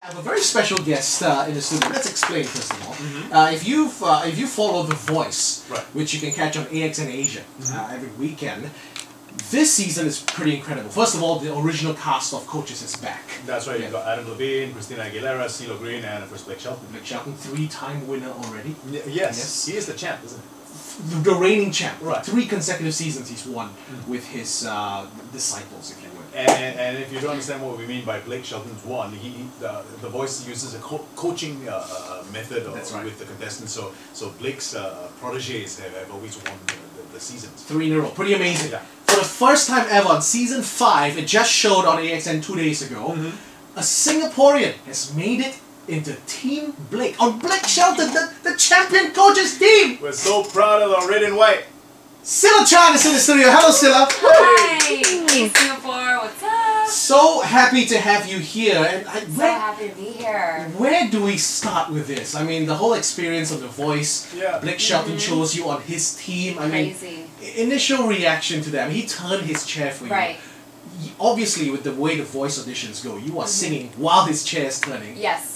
I have a very special guest in the studio. Let's explain first of all. If you follow The Voice, right, which you can catch on AXN Asia every weekend, this season is pretty incredible. First of all, the original cast of coaches is back. That's right. You've got Adam Levine, Christina Aguilera, Cilla Green, and of course Blake Shelton. Blake Shelton, 3-time winner already. Yes, he is the champ, isn't he? The reigning champ. Right. 3 consecutive seasons he's won with his disciples, if you would. And if you don't understand what we mean by Blake Shelton's won, the Voice uses a coaching method with the contestants. So Blake's protégés have always won the seasons. 3 in a row. Pretty amazing. Yeah. For the first time ever on season 5, it just showed on AXN 2 days ago, a Singaporean has made it into Team Blake. On Blake Shelton, the champion coaches team! We're so proud of our red and white. Cilla Chan is in the studio. Hello, Cilla. Hi! Hey, Singapore, what's up? So happy to have you here. And so happy to be here. Where do we start with this? I mean, the whole experience of The Voice. Yeah. Blake Shelton chose you on his team. I Crazy. mean, initial reaction to that. I mean, he turned his chair for you. Right. Obviously, with the way The Voice auditions go, you are singing while his chair is turning. Yes.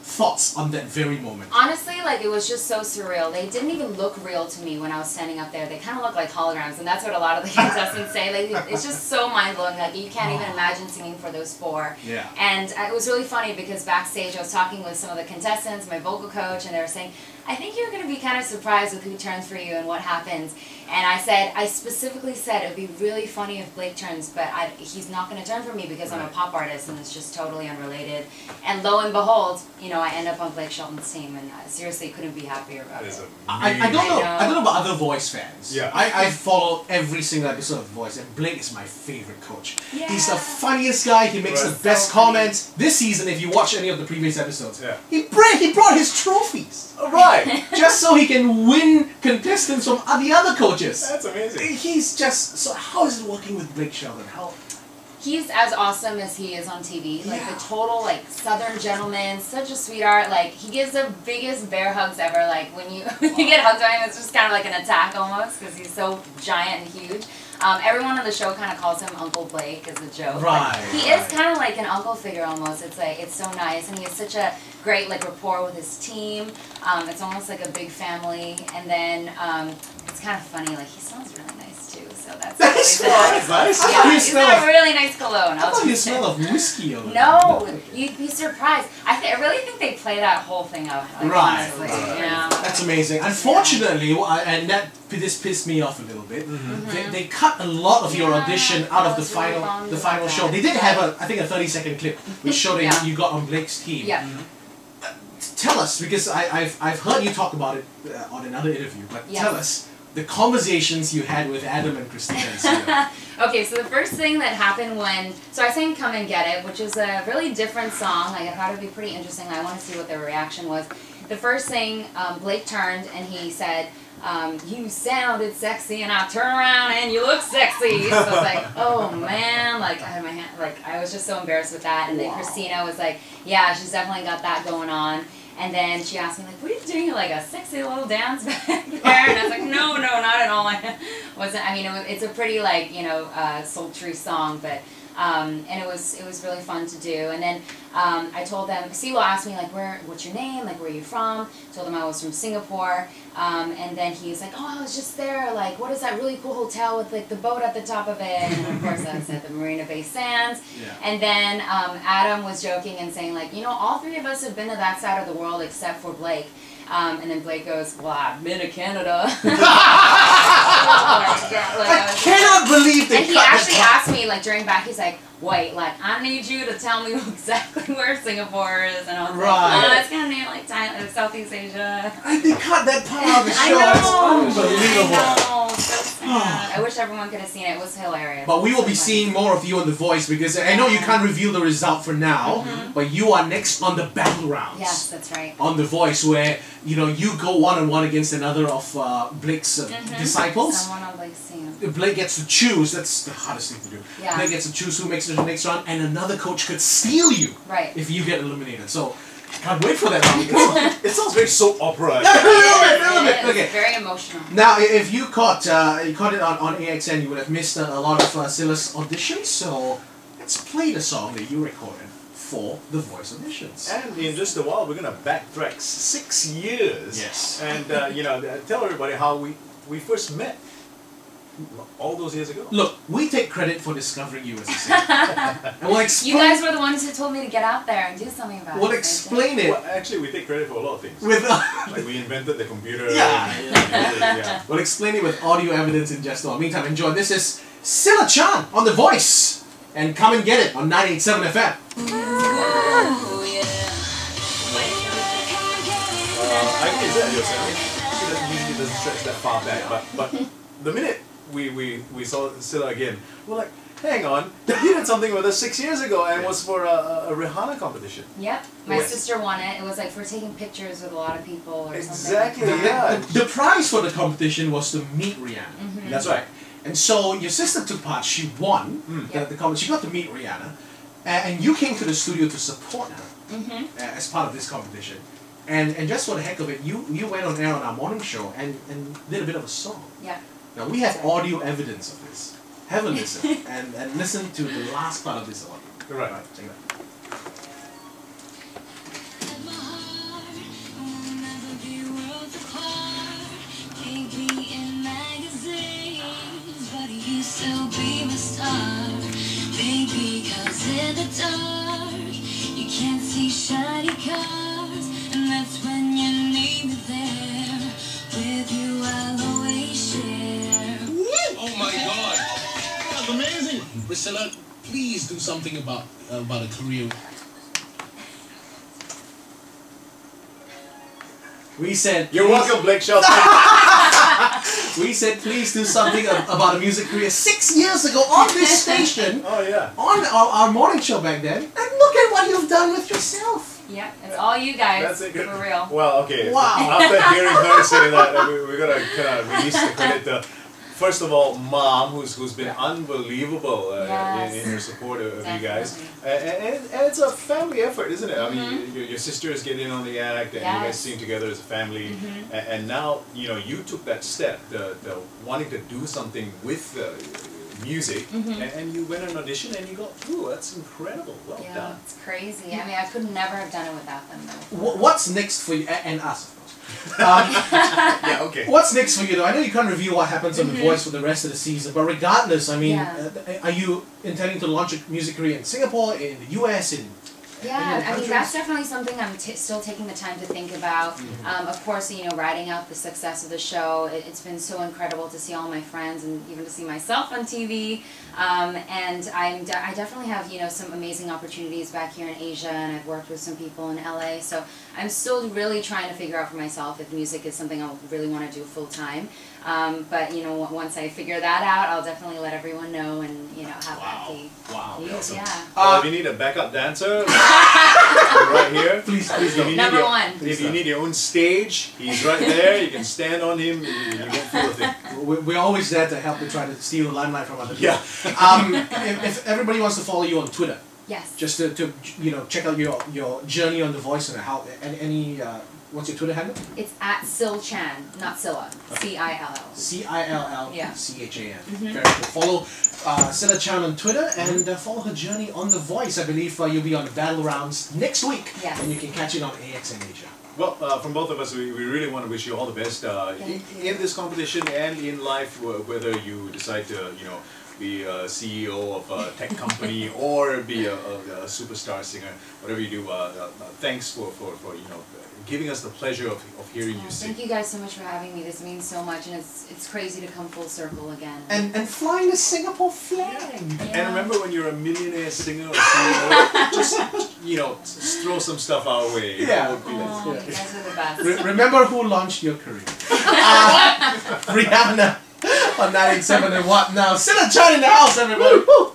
Thoughts on that very moment? Honestly, like, it was just so surreal. They didn't even look real to me when I was standing up there. They kind of look like holograms, and that's what a lot of the contestants say. Like, it's just so mind-blowing. Like, you can't even imagine singing for those 4. Yeah. And it was really funny because backstage I was talking with some of the contestants, my vocal coach, and they were saying, I think you're going to be kind of surprised with who turns for you and what happens. And I specifically said it would be really funny if Blake turns, but he's not going to turn for me because I'm a pop artist and it's just totally unrelated. And lo and behold, you know, I end up on Blake Shelton's team, and I seriously couldn't be happier about it. I don't know about other Voice fans. Yeah. I follow every single episode of Voice, and Blake is my favorite coach. Yeah. He's the funniest guy. He makes the best comments. This season, if you watch any of the previous episodes, he brought his trophies. Right. Just so he can win contestants from the other coaches. That's amazing. He's just... So how is it working with Blake Shelton? How... He's as awesome as he is on TV. Like, the total, like, southern gentleman, such a sweetheart. Like, he gives the biggest bear hugs ever. Like, when you get hugged by him, it's just kind of like an attack almost, because he's so giant and huge. Everyone on the show kind of calls him Uncle Blake as a joke. Right. He is kind of like an uncle figure almost. It's like, it's so nice, and he has such a great, like, rapport with his team. It's almost like a big family, and then it's kind of funny. Like, he smells really nice too, so that's nice. Yeah, he's got a really nice cologne. I thought you smell of whiskey over there. No, you'd be surprised. I really think they play that whole thing out. Like, honestly, yeah. That's amazing. Unfortunately, and this pissed me off a little bit. They cut a lot of your audition out of the final show. They did have I think a 30-second clip which showed that you got on Blake's team. Yeah. Tell us, because I've heard you talk about it on another interview, but tell us the conversations you had with Adam and Christina and Cilla. Okay, so the first thing that happened so I sang Come and Get It, which is a really different song. Like, I thought it would be pretty interesting. I want to see what their reaction was. The first thing, Blake turned and he said, you sounded sexy, and I turned around and you look sexy. So I was like, oh man, like, I had my hand, like, I was just so embarrassed with that. And then Christina was like, yeah, she's definitely got that going on. And then she asked me, like, what are you doing, like a sexy little dance back there? And I was like, no, not at all. I wasn't. I mean, it's a pretty, like, you know, sultry song, but and it was really fun to do. And then I told them, Cilla asked me, like, what's your name, like, where are you from? Told them I was from Singapore. And then he's like, oh, I was just there, like, what is that really cool hotel with, like, the boat at the top of it? And of course I said the Marina Bay Sands. And then Adam was joking and saying, like, you know, all 3 of us have been to that side of the world except for Blake. And then Blake goes, well, I've been to Canada. I cannot believe they And he actually asked me, like, during back, he's like, wait, like, I need you to tell me exactly where Singapore is. And I was like, it's kind of near, like, Thailand, Southeast Asia. They cut that part out of the show. I know. It's unbelievable. I know. So sad. I wish everyone could have seen it. It was hilarious. But we will be seeing more of you on The Voice, because I know you can't reveal the result for now, but you are next on the battle rounds. Yes, that's right. On The Voice, where, you know, you go one-on-one against another of Blake's disciples. Someone on Blake's team. Blake gets to choose. That's the hardest thing to do. Yeah. Blake gets to choose who makes it to the next round, and another coach could steal you if you get eliminated. So I can't wait for that round. It sounds very soap opera. A little bit. Okay. It's very emotional. Now, if you caught it on AXN, you would have missed a lot of Cilla's auditions. So let's play the song that you recorded for the voice auditions. And in just a while, we're going to backtrack 6 years. Yes. And, you know, tell everybody how we first met all those years ago. Look, we take credit for discovering you as a singer. And we'll explain. You guys were the ones who told me to get out there and do something about it. We'll explain it. Well, actually, we take credit for a lot of things. With like we invented the computer. yeah. We'll explain it with audio evidence in just a while. Meantime, enjoy. This is Cilla Chan on The Voice. And come and get it on 98.7 FM. I think it's that yourself. It usually doesn't stretch that far back. But the minute we saw Cilla again, we're like, hang on, you did something with us 6 years ago and was for a Rihanna competition. Yep, my sister won it. It was like for taking pictures with a lot of people or something. Exactly, Like that. yeah. The prize for the competition was to meet Rihanna. Mm-hmm. That's right. And so your sister took part. She won the competition. She got to meet Rihanna, and you came to the studio to support her as part of this competition. And just for the heck of it, you went on air on our morning show and did a bit of a song. Yeah. Now we have audio evidence of this. Have a listen and listen to the last part of this audio. Right. Check it out. Still be my star, baby, 'cause in the dark you can't see shiny cars, and that's when you need me there. With you I'll always share. Oh my God, that's amazing. Priscilla, please do something about a career. We said You're welcome, Blake Shelton. we said please do something about a music career 6 years ago on this station. Oh yeah. On our morning show back then. And look at what you've done with yourself. Yep, it's all you guys. That's it. For real. Well, okay. Wow. After hearing her say that, we're gonna kind of release the credit to, first of all, Mom, who's been unbelievable in her support of you guys. And it's a family effort, isn't it? I mean, your sisters get in on the act, and you guys sing together as a family. And now, you know, you took that step, the wanting to do something with music, and you went on audition and you got through. That's incredible. Well done. It's crazy. I mean, I could never have done it without them, though. What's next for you? And us, of course. Yeah, okay. What's next for you, though? I know you can't reveal what happens on The Voice for the rest of the season, but regardless, I mean, are you intending to launch a music career in Singapore, in the US, in Yeah, I mean, that's definitely something I'm still taking the time to think about. Of course, you know, riding out the success of the show, it's been so incredible to see all my friends and even to see myself on TV. And I definitely have, you know, some amazing opportunities back here in Asia, and I've worked with some people in LA. So I'm still really trying to figure out for myself if music is something I really want to do full time. But, you know, once I figure that out, I'll definitely let everyone know and, you know, have that be. Wow. Awesome. Yeah. Well, if you need a backup dancer, right here. Please. Number one. If you need your own stage, he's right there. You can stand on him. You won't feel a thing. We're always there to help to try to steal the limelight from other people. Yeah. If everybody wants to follow you on Twitter, Yes. just to you know, check out your journey on The Voice and how any what's your Twitter handle? It's at Chan, not Cilla. Cill. Cillchan. Very cool. Follow Cilla Chan on Twitter and follow her journey on The Voice. I believe you'll be on the battle rounds next week. Yes. And you can catch it on AXN Asia. Well, from both of us, we really want to wish you all the best in this competition and in life, whether you decide to, you know, be a CEO of a tech company or be a superstar singer, whatever you do. Thanks for you know, giving us the pleasure of hearing you sing. Thank you guys so much for having me. This means so much, and it's crazy to come full circle again. And flying the Singapore flag. Yeah. And remember, when you're a millionaire singer or CEO, just, you know, throw some stuff our way. Yeah. That would be You guys are the best. Remember who launched your career? Rihanna on 98.7 and what now? Cilla Chan in the house, everybody. Woo!